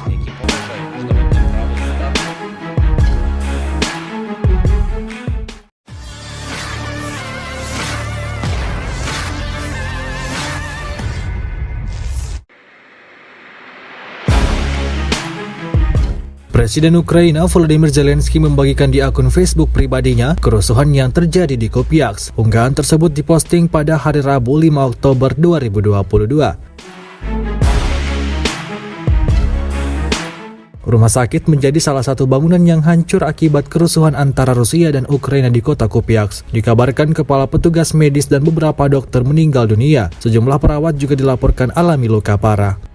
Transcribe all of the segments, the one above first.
некий повод международное право суда. Presiden Ukraina Volodymyr Zelensky membagikan di akun Facebook pribadinya kerusuhan yang terjadi di Kupiansk. Unggahan tersebut diposting pada hari Rabu 5 Oktober 2022. Rumah sakit menjadi salah satu bangunan yang hancur akibat kerusuhan antara Rusia dan Ukraina di kota Kupiansk. Dikabarkan kepala petugas medis dan beberapa dokter meninggal dunia. Sejumlah perawat juga dilaporkan alami luka parah.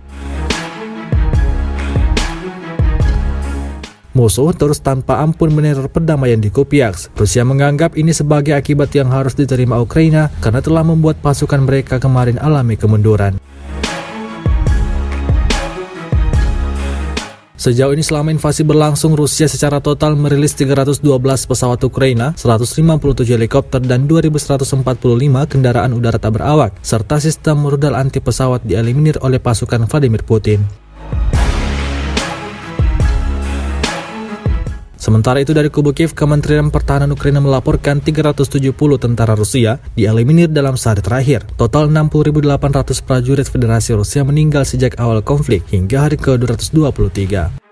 Musuh terus tanpa ampun meneror perdamaian di Kupiansk. Rusia menganggap ini sebagai akibat yang harus diterima Ukraina karena telah membuat pasukan mereka kemarin alami kemunduran. Sejauh ini selama invasi berlangsung, Rusia secara total merilis 312 pesawat Ukraina, 157 helikopter dan 2.145 kendaraan udara tak berawak, serta sistem rudal anti pesawat dieliminir oleh pasukan Vladimir Putin. Sementara itu dari kubu Kiev, Kementerian Pertahanan Ukraina melaporkan 370 tentara Rusia dieliminir dalam sehari terakhir. Total 60.800 prajurit Federasi Rusia meninggal sejak awal konflik hingga hari ke-223.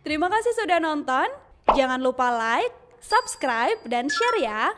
Terima kasih sudah nonton. Jangan lupa like, subscribe, dan share ya.